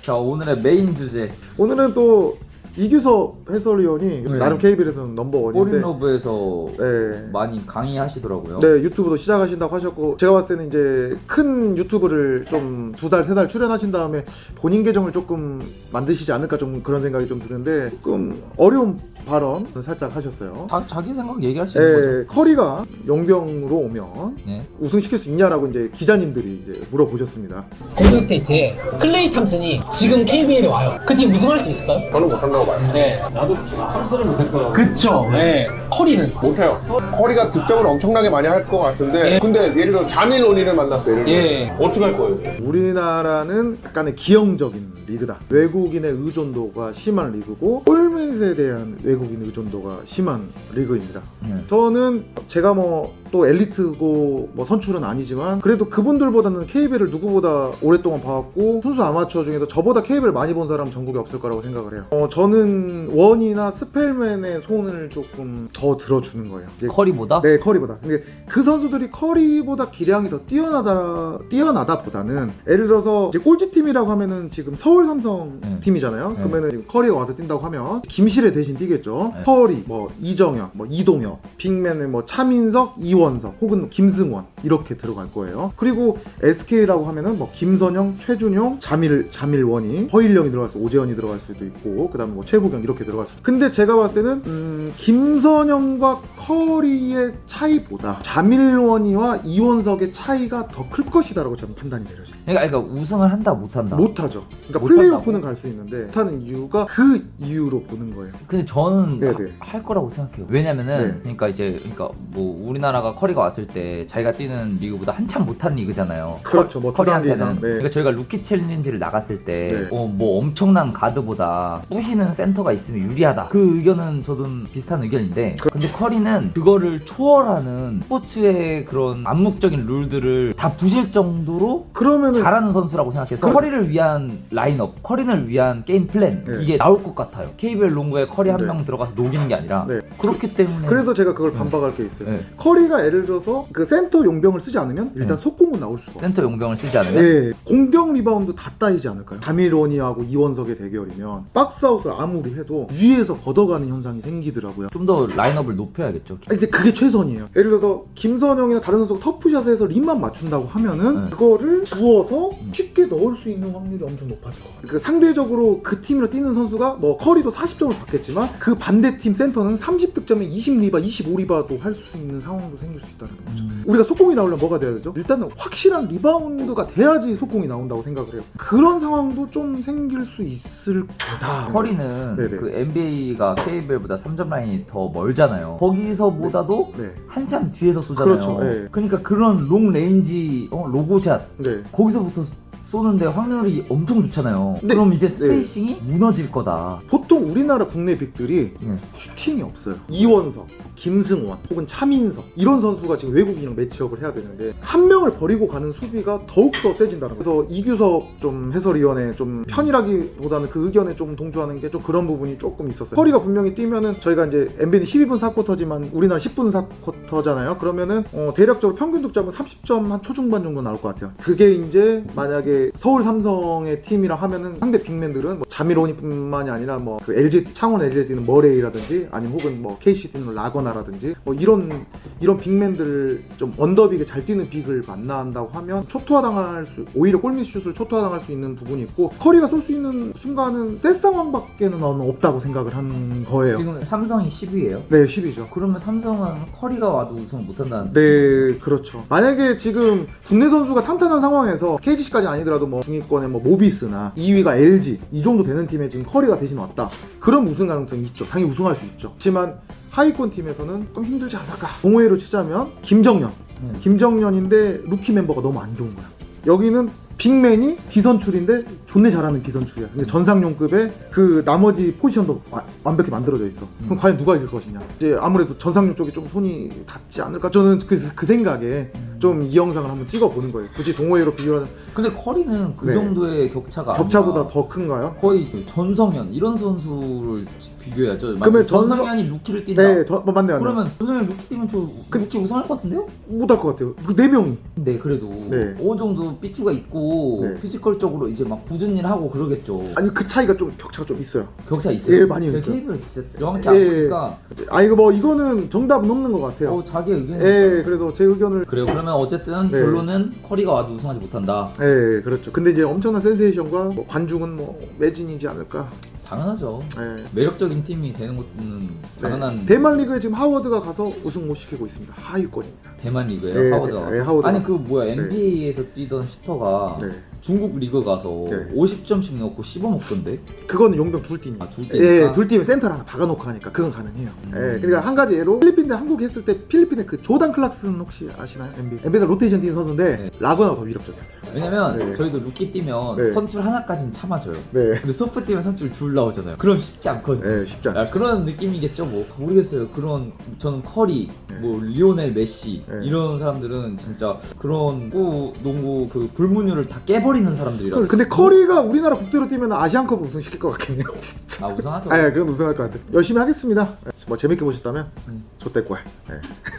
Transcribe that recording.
자, 오늘의 메인 주제. 오늘은 또 이규섭 해설위원이 네. 나름 KBL에서는 넘버원인데 볼인러브에서 네. 많이 강의하시더라고요. 네, 유튜브도 시작하신다고 하셨고, 제가 봤을 때는 이제 큰 유튜브를 좀 2달, 3달 출연하신 다음에 본인 계정을 조금 만드시지 않을까 좀 그런 생각이 좀 드는데, 조금 어려운 발언 살짝 하셨어요. 자기 생각 얘기할 수 있는 거죠. 네, 커리가 용병으로 오면 네. 우승시킬 수 있냐라고 이제 기자님들이 이제 물어보셨습니다. 골든스테이트에 클레이 탐슨이 지금 KBL에 와요. 그 팀 우승할 수 있을까요? 저는 못한다고 봐요. 네. 나도 삼스는 못할 거라고. 그쵸. 네. 커리는 못해요. 커리가 득점을 엄청나게 많이 할 것 같은데 예. 근데 예를 들어 자밀 로니를 만났어요. 예를 들어. 예. 어떻게 할 거예요? 우리나라는 약간의 기형적인 리그다. 외국인의 의존도가 심한 리그고 홀맷에 대한 외국인 의존도가 심한 리그입니다. 저는 제가 뭐 또 엘리트고 뭐 선출은 아니지만 그래도 그분들보다는 KBL을 누구보다 오랫동안 봐왔고 순수 아마추어 중에서 저보다 KBL 많이 본 사람 전국에 없을 거라고 생각을 해요. 저는 원이나 스펠맨의 손을 조금 더 들어주는 거예요. 이제 커리보다? 네, 커리보다. 근데 그 선수들이 커리보다 기량이 더 뛰어나다 보다는 예를 들어서 이제 꼴찌팀이라고 하면은 지금 서울 삼성 팀이잖아요. 그러면은 지금 커리가 와서 뛴다고 하면 김실에 대신 뛰겠죠. 커리, 뭐 이정현, 뭐 이동혁, 빅맨은 뭐 차민석, 이원석 혹은 김승원 이렇게 들어갈 거예요. 그리고 SK라고 하면은 뭐 김선영, 최준용, 자밀원이, 허일영이 들어갈 수, 오재현이 들어갈 수도 있고, 그다음에 뭐 최부경 이렇게 들어갈 수. 근데 제가 봤을 때는 김선영과 커리의 차이보다 자밀원이와 이원석의 차이가 더 클 것이다라고 저는 판단이 내려져요. 그러니까 우승을 한다 못한다. 못하죠. 그러니까 못 플레이오프는 갈 수 있는데 못하는 이유가 그 이유로 보는 거예요. 근데 저는 네네. 할 거라고 생각해요. 왜냐면은 네. 그러니까 뭐 우리나라가 커리가 왔을 때 자기가 뛰는 리그보다 한참 못한 리그잖아요. 그렇죠. 뭐 커리한테는. 두단 이상. 네. 그러니까 저희가 루키 챌린지를 나갔을 때 네. 뭐 엄청난 가드보다 부시는 센터가 있으면 유리하다. 그 의견은 저도 비슷한 의견인데 근데 커리는 그거를 초월하는 스포츠의 그런 암묵적인 룰들을 다 부실 정도로 그러면은 잘하는 선수라고 생각해서 커리를 위한 라인업, 커리를 위한 게임 플랜 네. 이게 나올 것 같아요. KBL 농구에 커리 한 네. 명 들어가서 녹이는 게 아니라 네. 그렇기 때문에 그래서 제가 그걸 반박할 게 있어요. 네. 커리가 예를 들어서 그 센터 용병을 쓰지 않으면 일단 네. 속공은 나올 수가 없어요. 센터 용병을 쓰지 않으면 네, 공격 리바운드 다 따이지 않을까요? 자밀원이하고 이원석의 대결이면 박스아웃을 아무리 해도 위에서 걷어가는 현상이 생기더라고요. 좀 더 라인업을 높여야겠죠. 이제 그게 최선이에요. 예를 들어서 김선영이나 다른 선수가 터프샷에서 림만 맞춘다고 하면은 그거를 부어서 쉽게 넣을 수 있는 확률이 엄청 높아질 것 같아요. 그 상대적으로 그 팀으로 뛰는 선수가 뭐 커리도 40점을 받겠지만 그 반대팀 센터는 30득점에 20리바, 25리바도 할 수 있는 상황도 생길 수 있다는 거죠. 우리가 속공이 나오려면 뭐가 돼야 되죠? 일단은 확실한 리바운드가 돼야지 속공이 나온다고 생각을 해요. 그런 상황도 좀 생길 수 있을 거다. 커리는 네네. 그 NBA가 KBL보다 3점 라인이 더 멀잖아요. 거기서보다도 네. 한참 뒤에서 쏘잖아요. 그렇죠. 네. 그러니까 그런 롱 레인지 로고샷 네. 거기서부터 쏘는데 확률이 엄청 좋잖아요. 네. 그럼 이제 스페이싱이 무너질 거다. 보통 우리나라 국내 빅들이 슈팅이 없어요. 이원석, 김승원 혹은 차민석 이런 선수가 지금 외국인이랑 매치업을 해야 되는데 한 명을 버리고 가는 수비가 더욱더 세진다는 거예요. 그래서 이규섭 좀 해설위원의 좀 편이라기보다는 그 의견에 좀 동조하는 게 좀 그런 부분이 조금 있었어요. 커리가 분명히 뛰면은 저희가 이제 NBA는 12분 4쿼터지만 우리나라 10분 4쿼터잖아요. 그러면은 대략적으로 평균 득점은 30점 한 초중반 정도 나올 것 같아요. 그게 이제 만약에 서울 삼성의 팀이라 하면은 상대 빅맨들은 뭐 자밀오니뿐만이 아니라 뭐 그 LG 창원 LG는 머레이라든지 아니면 혹은 뭐 KCT는 라거나라든지 뭐 이런 빅맨들 좀 언더빅에 잘 뛰는 빅을 만난다고 하면 오히려 골밑슛을 초토화당할 수 있는 부분이 있고 커리가 쏠 수 있는 순간은 셋 상황밖에는 없다고 생각을 한 거예요. 지금 삼성이 10위예요. 네, 10위죠. 그러면 삼성은 커리가 와도 우승 못한다는. 네, 그렇죠. 만약에 지금 국내 선수가 탄탄한 상황에서 KGC까지 아니더라도 뭐 중위권에 뭐 모비스나 2위가 LG 이 정도 되는 팀에 지금 커리가 대신 왔다. 그럼 우승 가능성이 있죠. 당연히 우승할 수 있죠. 하지만 하위권 팀에서는 좀 힘들지 않을까. 동호회로 치자면 김정년인데 루키 멤버가 너무 안 좋은 거야. 여기는 빅맨이 비선출인데 존내 잘하는 비선출이야. 근데 전상용급의 그 나머지 포지션도 완벽히 만들어져 있어. 그럼 과연 누가 이길 것이냐? 이제 아무래도 전상용 쪽이 좀 손이 닿지 않을까? 저는 그 생각에 좀 이 영상을 한번 찍어보는 거예요. 굳이 동호회로 비교하는. 근데 커리는 그 네. 정도의 격차가 격차보다 아니라 더 큰가요? 거의 전성현 이런 선수를 비교해야죠. 그러면 전성현이 루키를 뛴다. 네, 맞네요. 그러면 전성현 루키 뛰면 루키 우승할 것 같은데요? 못할 것 같아요. 그 4명이. 근데 그래도 네. 어느 정도 삐큐가 있고 하고 네. 피지컬적으로 이제 막 굳은 일 하고 그러겠죠. 아니 그 차이가 좀 격차가 좀 있어요. 격차 있어요? 예, 많이 제가 있어요. KBL 진짜 정확히 예. 안 보니까 아 이거 뭐 이거는 정답은 없는 것 같아요. 자기 의견이 예, 그래서 제 의견을 그래요. 그러면 어쨌든 네. 결론은 커리가 와도 우승하지 못한다. 예, 그렇죠. 근데 이제 엄청난 센세이션과 뭐 관중은 뭐 매진이지 않을까. 당연하죠. 예. 매력적인 팀이 되는 것은 당연한 네. 대만 리그에 지금 하워드가 가서 우승 못 시키고 있습니다. 하위권입니다. 대만 리그예요. 네, 하워드가 가서. 네, 하워드가. 아니 그 뭐야 NBA에서 뛰던 슈터가 네. 중국 리그 가서 네. 50점씩 넣고 씹어 먹던데. 그거는 용병 둘 팀. 아, 둘 팀이니까? 예, 둘 팀에 센터를 하나 박아놓고 하니까 그건 가능해요. 예, 그러니까 한 가지 예로 필리핀 대 한국 했을 때 필리핀의 그 조단 클락슨 혹시 아시나요? NBA에서 로테이션 뛰는 선수인데 네. 라거나가 더 위력적이었어요. 왜냐면 네. 저희도 루키 뛰면 네. 선출 하나까지는 참아줘요. 네. 근데 소프 뛰면 선출 둘 나오잖아요. 그럼 쉽지 않거든요. 네, 쉽지 않죠. 아, 그런 느낌이겠죠 뭐. 모르겠어요. 그런 저는 커리, 네. 뭐 리오넬 메시 네. 이런 사람들은 진짜 그런 농구 그 불문율을 다 깨버리는 사람들이라서. 근데 커리가 우리나라 국대로 뛰면 아시안컵 우승시킬 것 같긴 해요. 진짜. 아 우승하죠. 아, 예, 그건 우승할 것 같아요. 열심히 하겠습니다. 뭐 재밌게 보셨다면 저때 꼴. 예.